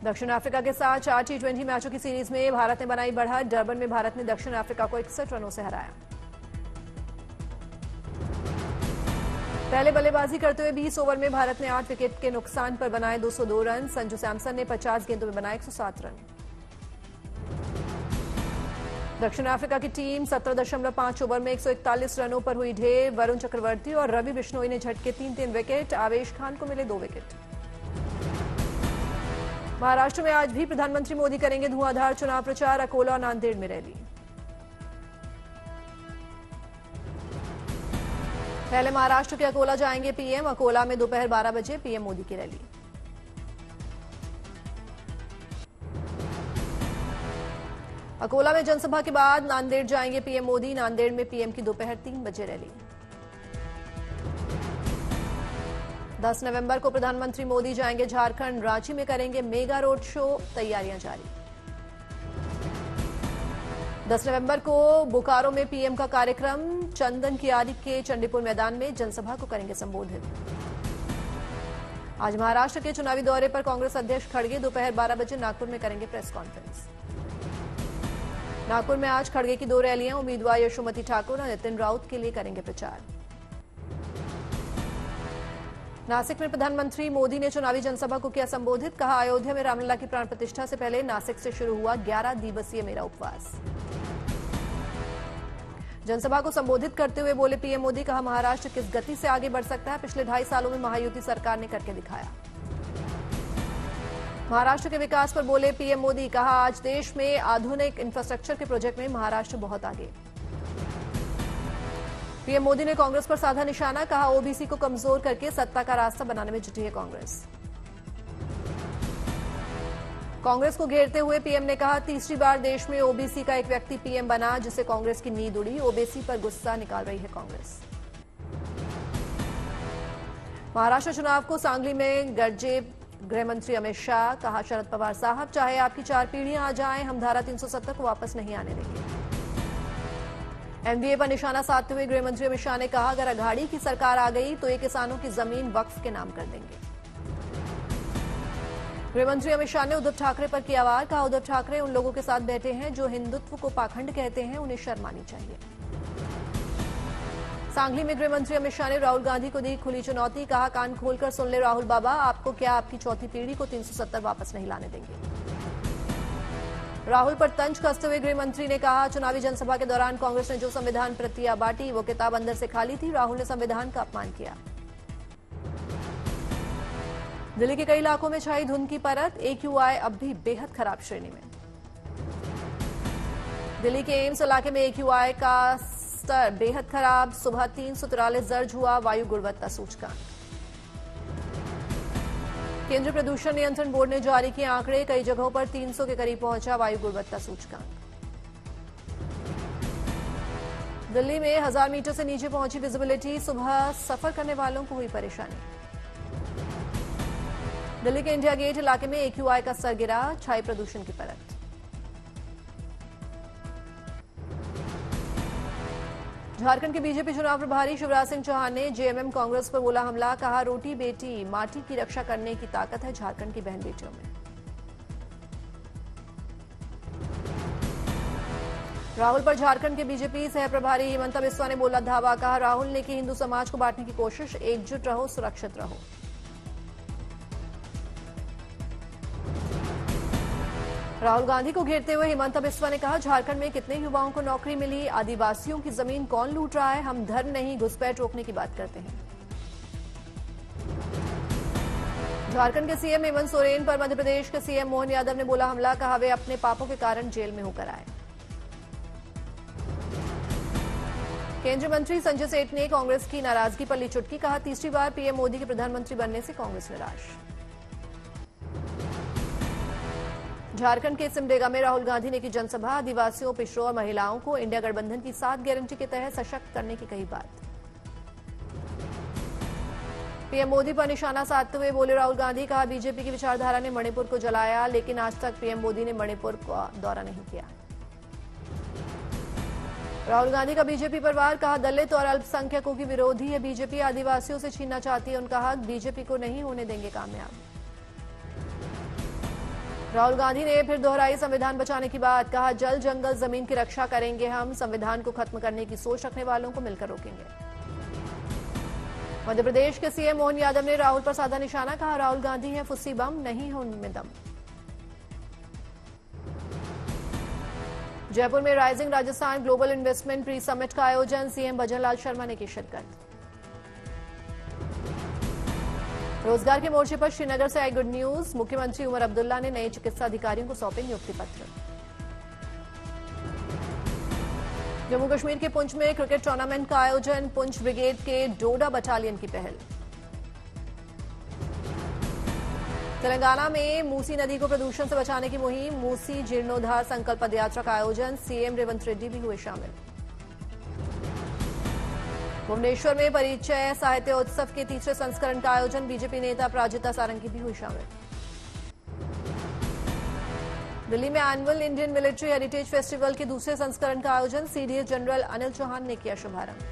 दक्षिण अफ्रीका के साथ 4 T20 मैचों की सीरीज में भारत ने बनाई बढ़त। डरबन में भारत ने दक्षिण अफ्रीका को 61 रनों से हराया। पहले बल्लेबाजी करते हुए 20 ओवर में भारत ने 8 विकेट के नुकसान पर बनाए 202 रन। संजू सैमसन ने 50 गेंदों में बनाए 107 रन। दक्षिण अफ्रीका की टीम 17.5 ओवर में 141 रनों पर हुई ढेर। वरुण चक्रवर्ती और रवि बिश्नोई ने झटके 3-3 विकेट। आवेश खान को मिले 2 विकेट। महाराष्ट्र में आज भी प्रधानमंत्री मोदी करेंगे धुआंधार चुनाव प्रचार। अकोला और नांदेड़ में रैली। पहले महाराष्ट्र के अकोला जाएंगे पीएम। अकोला में दोपहर 12 बजे पीएम मोदी की रैली। अकोला में जनसभा के बाद नांदेड़ जाएंगे पीएम मोदी। नांदेड़ में पीएम की दोपहर 3 बजे रैली। 10 नवंबर को प्रधानमंत्री मोदी जाएंगे झारखंड। रांची में करेंगे मेगा रोड शो। तैयारियां जारी। 10 नवंबर को बोकारो में पीएम का कार्यक्रम। चंदन कियारी के चंडीपुर मैदान में जनसभा को करेंगे संबोधित। आज महाराष्ट्र के चुनावी दौरे पर कांग्रेस अध्यक्ष खड़गे दोपहर 12 बजे नागपुर में करेंगे प्रेस कॉन्फ्रेंस। नागपुर में आज खड़गे की 2 रैलियां। उम्मीदवार यशोमती ठाकुर और नितिन राउत के लिए करेंगे प्रचार। नासिक में प्रधानमंत्री मोदी ने चुनावी जनसभा को किया संबोधित। कहा, अयोध्या में रामलला की प्राण प्रतिष्ठा से पहले नासिक से शुरू हुआ 11 दिवसीय मेरा उपवास। जनसभा को संबोधित करते हुए बोले पीएम मोदी। कहा, महाराष्ट्र किस गति से आगे बढ़ सकता है, पिछले 2.5 सालों में महायुति सरकार ने करके दिखाया। महाराष्ट्र के विकास पर बोले पीएम मोदी। कहा, आज देश में आधुनिक इंफ्रास्ट्रक्चर के प्रोजेक्ट में महाराष्ट्र बहुत आगे। पीएम मोदी ने कांग्रेस पर साधा निशाना। कहा, ओबीसी को कमजोर करके सत्ता का रास्ता बनाने में जुटी है कांग्रेस। कांग्रेस को घेरते हुए पीएम ने कहा, तीसरी बार देश में ओबीसी का एक व्यक्ति पीएम बना, जिससे कांग्रेस की नींद उड़ी। ओबीसी पर गुस्सा निकाल रही है कांग्रेस। महाराष्ट्र चुनाव को सांगली में गरजे गृह मंत्री अमित शाह। कहा, शरद पवार साहब, चाहे आपकी 4 पीढ़ियां आ जाएं, हम धारा 370 को वापस नहीं आने देंगे। एनडीए पर निशाना साधते हुए गृहमंत्री अमित शाह ने कहा, अगर अघाड़ी की सरकार आ गई तो ये किसानों की जमीन वक्फ के नाम कर देंगे। गृहमंत्री अमित शाह ने उद्धव ठाकरे पर किया वार। कहा, उद्धव ठाकरे उन लोगों के साथ बैठे हैं जो हिंदुत्व को पाखंड कहते हैं, उन्हें शर्म आनी चाहिए। सांगली में गृहमंत्री अमित शाह ने राहुल गांधी को दी खुली चुनौती। कहा, कान खोलकर सुन ले राहुल बाबा, आपको क्या आपकी 4थी पीढ़ी को 370 वापस नहीं लाने देंगे। राहुल पर तंज कसते हुए गृहमंत्री ने कहा, चुनावी जनसभा के दौरान कांग्रेस ने जो संविधान प्रतियां बांटी वो किताब अंदर से खाली थी। राहुल ने संविधान का अपमान किया। दिल्ली के कई इलाकों में छाई धुंध की परत। AQI अब भी बेहद खराब श्रेणी में। दिल्ली के एम्स इलाके में AQI का स्तर बेहद खराब। सुबह 343 दर्ज हुआ वायु गुणवत्ता सूचकांक। केंद्रीय प्रदूषण नियंत्रण बोर्ड ने जारी किए आंकड़े। कई जगहों पर 300 के करीब पहुंचा वायु गुणवत्ता सूचकांक। दिल्ली में 1000 मीटर से नीचे पहुंची विजिबिलिटी। सुबह सफर करने वालों को हुई परेशानी। दिल्ली के इंडिया गेट इलाके में AQI का स्तर गिरा। छाई प्रदूषण की परत। झारखंड के बीजेपी चुनाव प्रभारी शिवराज सिंह चौहान ने जेएमएम कांग्रेस पर बोला हमला। कहा, रोटी बेटी माटी की रक्षा करने की ताकत है झारखंड की बहन बेटियों में। राहुल पर झारखंड के बीजेपी सह प्रभारी हिमंता बिस्वा ने बोला धावा। कहा, राहुल ने की हिंदू समाज को बांटने की कोशिश। एकजुट रहो, सुरक्षित रहो। राहुल गांधी को घेरते हुए हिमंता बिस्वा ने कहा, झारखंड में कितने युवाओं को नौकरी मिली। आदिवासियों की जमीन कौन लूट रहा है। हम धर्म नहीं घुसपैठ रोकने की बात करते हैं। झारखंड के सीएम हेमंत सोरेन पर मध्य प्रदेश के सीएम मोहन यादव ने बोला हमला। कहा, वे अपने पापों के कारण जेल में होकर आए। केंद्रीय मंत्री संजय सेठ ने कांग्रेस की नाराजगी पर ली चुटकी। कहा, तीसरी बार पीएम मोदी के प्रधानमंत्री बनने से कांग्रेस निराश। झारखंड के सिमडेगा में राहुल गांधी ने की जनसभा। आदिवासियों, पिछड़ों और महिलाओं को इंडिया गठबंधन की 7 गारंटी के तहत सशक्त करने की कही बात। पीएम मोदी पर निशाना साधते हुए बोले राहुल गांधी। कहा, बीजेपी की विचारधारा ने मणिपुर को जलाया, लेकिन आज तक पीएम मोदी ने मणिपुर का दौरा नहीं किया। राहुल गांधी का बीजेपी पर वार। कहा, दलित और अल्पसंख्यकों की विरोधी है बीजेपी। आदिवासियों से छीनना चाहती है उनका हक। बीजेपी को नहीं होने देंगे कामयाब। राहुल गांधी ने फिर दोहराई संविधान बचाने की बात। कहा, जल जंगल जमीन की रक्षा करेंगे हम, संविधान को खत्म करने की सोच रखने वालों को मिलकर रोकेंगे। मध्य प्रदेश के सीएम मोहन यादव ने राहुल पर साधा निशाना। कहा, राहुल गांधी हैं फुस्सी बम, नहीं है उनमें दम। जयपुर में rising Rajasthan global investment pre summit का आयोजन। सीएम भजनलाल शर्मा ने की शिरकत। रोजगार के मोर्चे पर श्रीनगर से आई गुड न्यूज। मुख्यमंत्री उमर अब्दुल्ला ने नए चिकित्सा अधिकारियों को सौंपे नियुक्ति पत्र। जम्मू कश्मीर के पुंछ में क्रिकेट टूर्नामेंट का आयोजन। पुंछ ब्रिगेड के डोडा बटालियन की पहल। तेलंगाना में मूसी नदी को प्रदूषण से बचाने की मुहिम। मूसी जीर्णोद्धार संकल्प पदयात्रा का आयोजन। सीएम रेवंत रेड्डी भी हुए शामिल। भुवनेश्वर में परिचय साहित्य उत्सव के तीसरे संस्करण का आयोजन। बीजेपी नेता अपराजिता सारंगी भी हुई शामिल। दिल्ली में annual Indian military heritage festival के दूसरे संस्करण का आयोजन। सीडीएस जनरल अनिल चौहान ने किया शुभारंभ।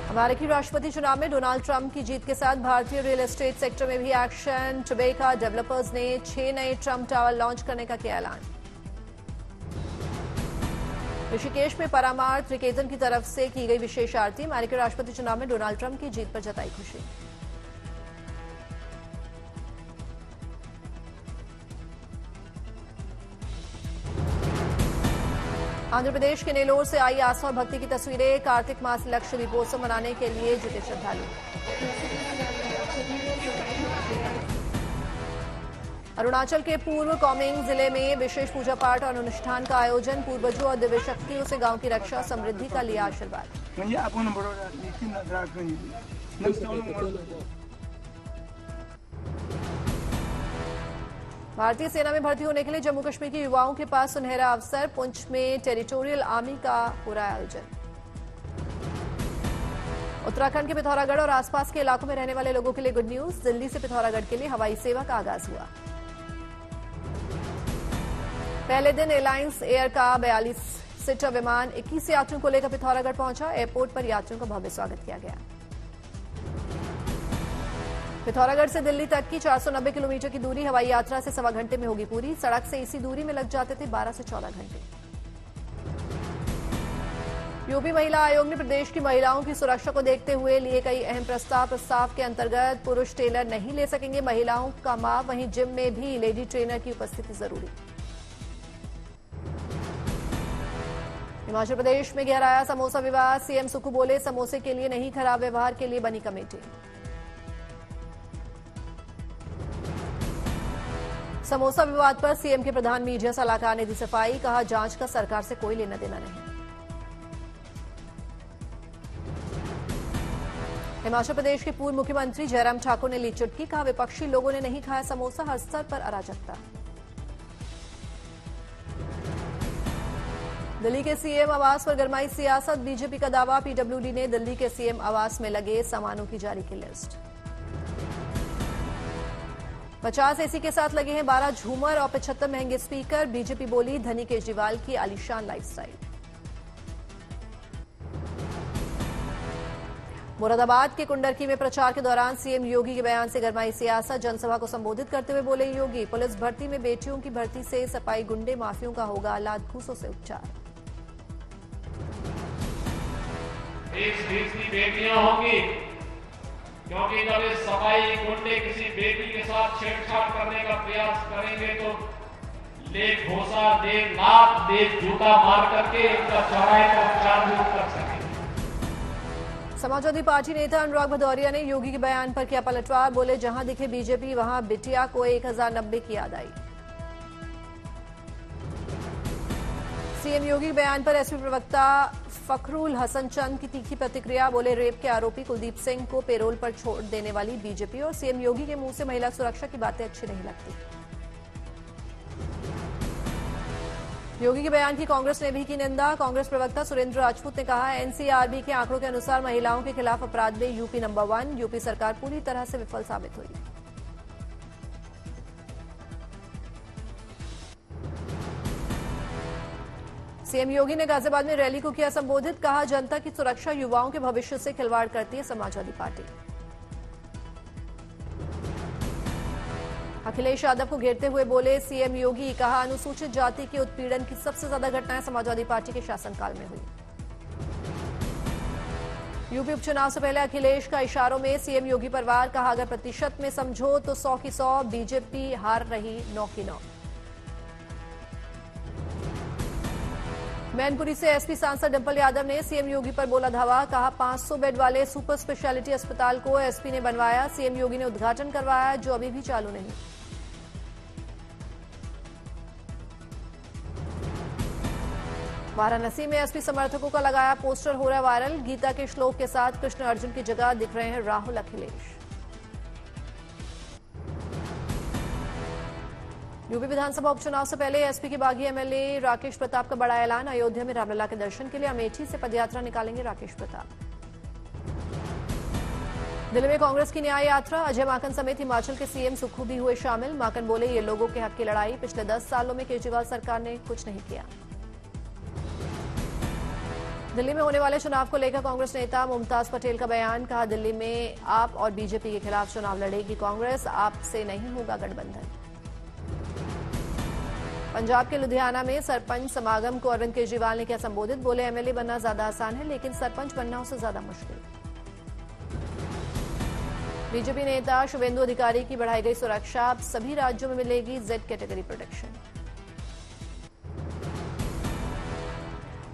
अमेरिकी राष्ट्रपति चुनाव में डोनाल्ड ट्रंप की जीत के साथ भारतीय रियल एस्टेट सेक्टर में भी एक्शन। टबेका डेवलपर्स ने 6 नए ट्रंप टावर लॉन्च करने का किया ऐलान। ऋषिकेश में परमार्थ निकेतन की तरफ से की गई विशेष आरती। अमेरिकी राष्ट्रपति चुनाव में डोनाल्ड ट्रंप की जीत पर जताई खुशी। आंध्र प्रदेश के नेलोर से आई आस्था और भक्ति की तस्वीरें। कार्तिक मास लक्ष्य दीपोत्सव मनाने के लिए जुटे श्रद्धालु। अरुणाचल के पूर्व कौमिंग जिले में विशेष पूजा पाठ और अनुष्ठान का आयोजन। पूर्वजों और दिव्य शक्तियों से गांव की रक्षा समृद्धि का लिया आशीर्वाद। भारतीय सेना में भर्ती होने के लिए जम्मू कश्मीर के युवाओं के पास सुनहरा अवसर। पुंछ में टेरिटोरियल आर्मी का हो रहा है आयोजन। उत्तराखंड के पिथौरागढ़ और आसपास के इलाकों में रहने वाले लोगों के लिए गुड न्यूज। दिल्ली से पिथौरागढ़ के लिए हवाई सेवा का आगाज हुआ। पहले दिन एलायंस एयर का 42 सीटर विमान 21 यात्रियों को लेकर पिथौरागढ़ पहुंचा। एयरपोर्ट पर यात्रियों का भव्य स्वागत किया गया। पिथौरागढ़ से दिल्ली तक की 490 किलोमीटर की दूरी हवाई यात्रा से 1.25 घंटे में होगी पूरी। सड़क से इसी दूरी में लग जाते थे 12 से 14 घंटे। यूपी महिला आयोग ने प्रदेश की महिलाओं की सुरक्षा को देखते हुए लिए कई अहम प्रस्ताव के अंतर्गत पुरुष टेलर नहीं ले सकेंगे महिलाओं का माप। वहीं जिम में भी लेडी ट्रेनर की उपस्थिति जरूरी। हिमाचल प्रदेश में गहराया समोसा विवाद। सीएम सुक्खू बोले, समोसे के लिए नहीं, खराब व्यवहार के लिए बनी कमेटी। समोसा विवाद पर सीएम के प्रधान मीडिया सलाहकार ने दी सफाई। कहा, जांच का सरकार से कोई लेना देना नहीं। हिमाचल प्रदेश के पूर्व मुख्यमंत्री जयराम ठाकुर ने ली चुटकी। कहा, विपक्षी लोगों ने नहीं खाया समोसा, हर स्तर पर अराजकता। दिल्ली के सीएम आवास पर गरमाई सियासत। बीजेपी का दावा, पीडब्ल्यूडी ने दिल्ली के सीएम आवास में लगे सामानों की जारी की लिस्ट। 50 एसी के साथ लगे हैं 12 झूमर और 75 महंगे स्पीकर। बीजेपी बोली, धनी केजरीवाल की आलीशान लाइफस्टाइल। मुरादाबाद के कुंडरकी में प्रचार के दौरान सीएम योगी के बयान से गरमाई सियासत। जनसभा को संबोधित करते हुए बोले योगी, पुलिस भर्ती में बेटियों की भर्ती से सफाई गुंडे माफियों का होगा लात घूसों से उपचार। 20 बेटियां होंगी, क्योंकि जब इस सफाई गुंडे किसी बेटी के साथ छेड़छाड़ करने का प्रयास करेंगे तो ले घोसा, ले लात, ले जूता मार करके इनका चौराहे का उपचार भी कर सकेंगे। समाजवादी पार्टी नेता अनुराग भदौरिया ने योगी के बयान पर किया पलटवार। बोले, जहां दिखे बीजेपी वहां बिटिया को 1090 की याद आई। सीएम योगी के बयान पर एसपी प्रवक्ता फखरुल हसन चंद की तीखी प्रतिक्रिया। बोले, रेप के आरोपी कुलदीप सिंह को पेरोल पर छोड़ देने वाली बीजेपी और सीएम योगी के मुंह से महिला सुरक्षा की बातें अच्छी नहीं लगती। योगी के बयान की कांग्रेस ने भी की निंदा। कांग्रेस प्रवक्ता सुरेंद्र राजपूत ने कहा, एनसीआरबी के आंकड़ों के अनुसार महिलाओं के खिलाफ अपराध में यूपी नंबर 1। यूपी सरकार पूरी तरह से विफल साबित हुई। सीएम योगी ने गाजियाबाद में रैली को किया संबोधित। कहा, जनता की सुरक्षा युवाओं के भविष्य से खिलवाड़ करती है समाजवादी पार्टी। अखिलेश यादव को घेरते हुए बोले सीएम योगी, कहा अनुसूचित जाति के उत्पीड़न की सबसे ज्यादा घटनाएं समाजवादी पार्टी के शासनकाल में हुई। यूपी उपचुनाव से पहले अखिलेश का इशारों में सीएम योगी पर वार, कहा अगर प्रतिशत में समझो तो 100 की 100, बीजेपी हार रही 9 की 9। मैनपुरी से एसपी सांसद डिंपल यादव ने सीएम योगी पर बोला धावा, कहा 500 बेड वाले सुपर स्पेशलिटी अस्पताल को एसपी ने बनवाया, सीएम योगी ने उद्घाटन करवाया जो अभी भी चालू नहीं। वाराणसी में एसपी समर्थकों का लगाया पोस्टर हो रहा वायरल, गीता के श्लोक के साथ कृष्ण अर्जुन की जगह दिख रहे हैं राहुल अखिलेश। यूपी विधानसभा उपचुनाव से पहले एसपी के बागी एमएलए राकेश प्रताप का बड़ा ऐलान, अयोध्या में रामलला के दर्शन के लिए अमेठी से पदयात्रा निकालेंगे राकेश प्रताप। दिल्ली में कांग्रेस की न्याय यात्रा, अजय माकन समेत हिमाचल के सीएम सुक्खू भी हुए शामिल। माकन बोले ये लोगों के हक की लड़ाई, पिछले 10 सालों में केजरीवाल सरकार ने कुछ नहीं किया। दिल्ली में होने वाले चुनाव को लेकर कांग्रेस नेता मुमताज पटेल का बयान, कहा दिल्ली में आप और बीजेपी के खिलाफ चुनाव लड़ेगी कांग्रेस, आपसे नहीं होगा गठबंधन। पंजाब के लुधियाना में सरपंच समागम को अरविंद केजरीवाल ने किया संबोधित, बोले एमएलए बनना ज्यादा आसान है लेकिन सरपंच बनना उससे ज्यादा मुश्किल। बीजेपी नेता शुभेंदु अधिकारी की बढ़ाई गई सुरक्षा, अब सभी राज्यों में मिलेगी जेड कैटेगरी प्रोटेक्शन।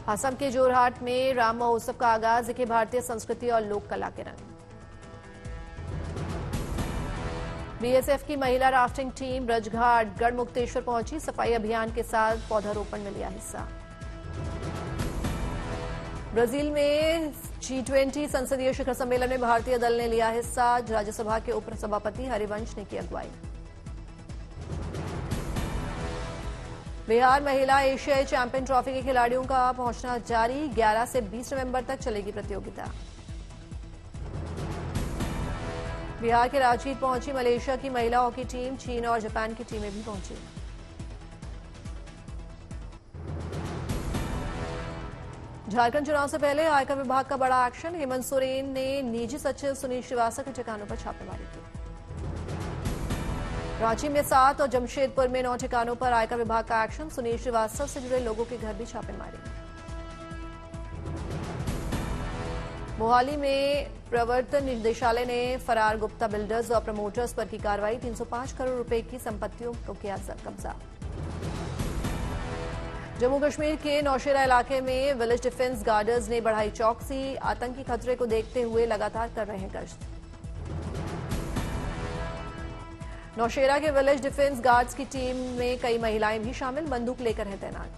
असम के जोरहाट में राम महोत्सव का आगाज, दिखे भारतीय संस्कृति और लोक कला के रंग। बीएसएफ की महिला राफ्टिंग टीम ब्रजघाट गढ़मुक्तेश्वर पहुंची, सफाई अभियान के साथ पौधारोपण में लिया हिस्सा। ब्राजील में G20 संसदीय शिखर सम्मेलन में भारतीय दल ने लिया हिस्सा, राज्यसभा के उपसभापति हरिवंश ने की अगुवाई। बिहार महिला एशियाई चैंपियन ट्रॉफी के खिलाड़ियों का पहुंचना जारी, 11 से 20 नवंबर तक चलेगी प्रतियोगिता। बिहार के रांची पहुंची मलेशिया की महिला हॉकी टीम, चीन और जापान की टीमें भी पहुंची। झारखंड चुनाव से पहले आयकर विभाग का बड़ा एक्शन, हेमंत सोरेन ने निजी सचिव सुनील श्रीवास्तव के ठिकानों पर छापेमारी की। रांची में 7 और जमशेदपुर में 9 ठिकानों पर आयकर विभाग का एक्शन, सुनील श्रीवास्तव से जुड़े लोगों के घर भी छापेमारी। मोहाली में प्रवर्तन निदेशालय ने फरार गुप्ता बिल्डर्स और प्रमोटर्स पर की कार्रवाई, 305 करोड़ रुपए की संपत्तियों को किया कब्जा। जम्मू कश्मीर के नौशेरा इलाके में विलेज डिफेंस गार्डर्स ने बढ़ाई चौकसी, आतंकी खतरे को देखते हुए लगातार कर रहे हैं गश्त। नौशेरा के विलेज डिफेंस गार्ड्स की टीम में कई महिलाएं भी शामिल, बंदूक लेकर हैं तैनात।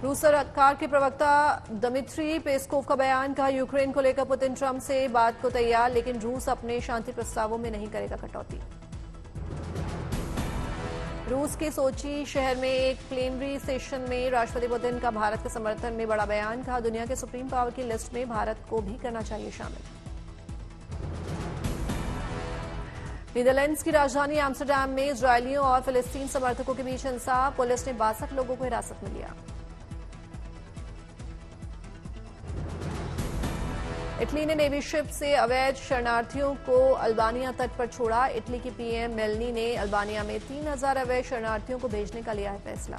रूस सरकार के प्रवक्ता दमित्री पेस्कोव का बयान, कहा यूक्रेन को लेकर पुतिन ट्रंप से बात को तैयार, लेकिन रूस अपने शांति प्रस्तावों में नहीं करेगा कटौती। रूस के सोची शहर में एक प्लेनरी स्टेशन में राष्ट्रपति पुतिन का भारत के समर्थन में बड़ा बयान, कहा दुनिया के सुप्रीम पावर की लिस्ट में भारत को भी करना चाहिए शामिल। नीदरलैंड्स की राजधानी एम्स्टरडैम में इजरायलियों और फिलिस्तीन समर्थकों के बीच हिंसा, पुलिस ने 62 लोगों को हिरासत में लिया। इटली ने नेवी शिप से अवैध शरणार्थियों को अल्बानिया तट पर छोड़ा, इटली की पीएम मेलनी ने अल्बानिया में 3000 अवैध शरणार्थियों को भेजने का लिया है फैसला।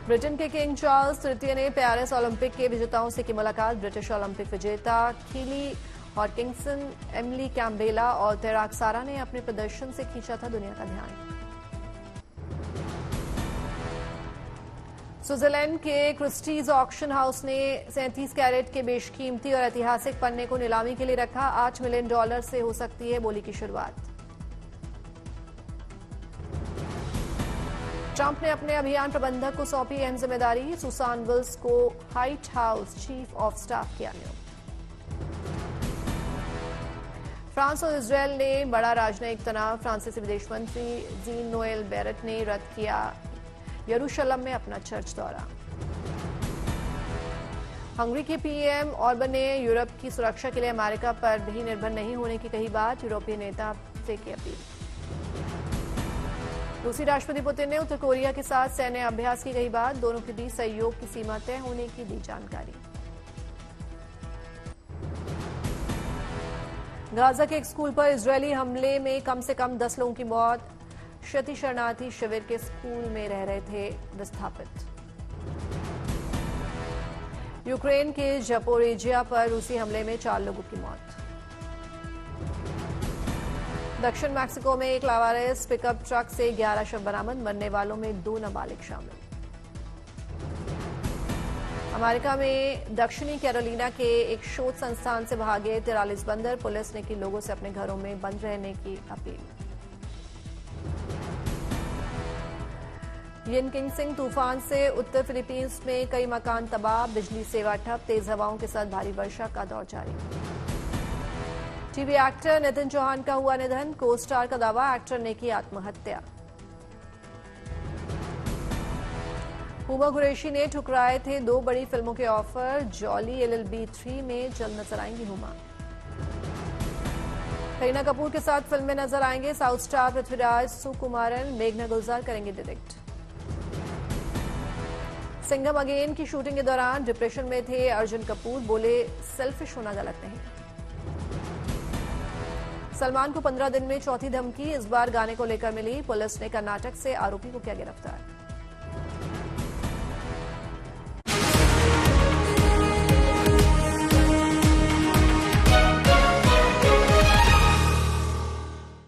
ब्रिटेन के किंग चार्ल्स तृतीय ने पेरिस ओलंपिक के विजेताओं से की मुलाकात, ब्रिटिश ओलंपिक विजेता कीली हॉटकिंसन, एमिली कैम्बेला और तैराक सारा ने अपने प्रदर्शन से खींचा था दुनिया का ध्यान। स्विट्जरलैंड के क्रिस्टीज ऑक्शन हाउस ने 37 कैरेट के बेशकीमती और ऐतिहासिक पन्ने को नीलामी के लिए रखा, $8 मिलियन से हो सकती है बोली की शुरुआत। ट्रंप ने अपने अभियान प्रबंधक को सौंपी अहम जिम्मेदारी, सुसान विल्स को white house chief of staff किया नियुक्त। फ्रांस और इजरायल ने बड़ा राजनयिक तनाव, फ्रांसीसी विदेश मंत्री जीन नोएल बैरट ने रद्द किया यरूशलेम में अपना चर्च दौरा। हंगरी के पीएम ऑर्बन ने यूरोप की सुरक्षा के लिए अमेरिका पर भी निर्भर नहीं होने की कही बात, यूरोपीय नेता से की अपील। रूसी राष्ट्रपति पुतिन ने उत्तर कोरिया के साथ सैन्य अभ्यास की कही बात, दोनों के बीच सहयोग की सीमा तय होने की दी जानकारी। गाजा के एक स्कूल पर इजरायली हमले में कम से कम 10 लोगों की मौत, क्षति शरणार्थी शिविर के स्कूल में रह रहे थे विस्थापित। यूक्रेन के जपोरिजिया पर रूसी हमले में 4 लोगों की मौत। दक्षिण मैक्सिको में एक लावारिस पिकअप ट्रक से 11 शव बरामद, मरने वालों में 2 नाबालिग शामिल। अमेरिका में दक्षिणी कैरोलिना के एक शोध संस्थान से भागे 43 बंदर, पुलिस ने की लोगों से अपने घरों में बंद रहने की अपील। यिनकिंग तूफान से उत्तर फिलीपींस में कई मकान तबाह, बिजली सेवा ठप, तेज हवाओं के साथ भारी वर्षा का दौर जारी। टीवी एक्टर नितिन चौहान का हुआ निधन, को स्टार का दावा, एक्टर ने की आत्महत्या। हुमा कुरैशी ने ठुकराए थे 2 बड़ी फिल्मों के ऑफर, जॉली LLB 3 में जल्द नजर आएंगी हुमा। करीना कपूर के साथ फिल्म में नजर आएंगे साउथ स्टार पृथ्वीराज सुकुमारन, मेघना गुलजार करेंगे डायरेक्ट। सिंघम अगेन की शूटिंग के दौरान डिप्रेशन में थे अर्जुन कपूर, बोले सेल्फिश होना गलत नहीं। सलमान को 15 दिन में चौथी धमकी, इस बार गाने को लेकर मिली, पुलिस ने कर्नाटक से आरोपी को किया गिरफ्तार।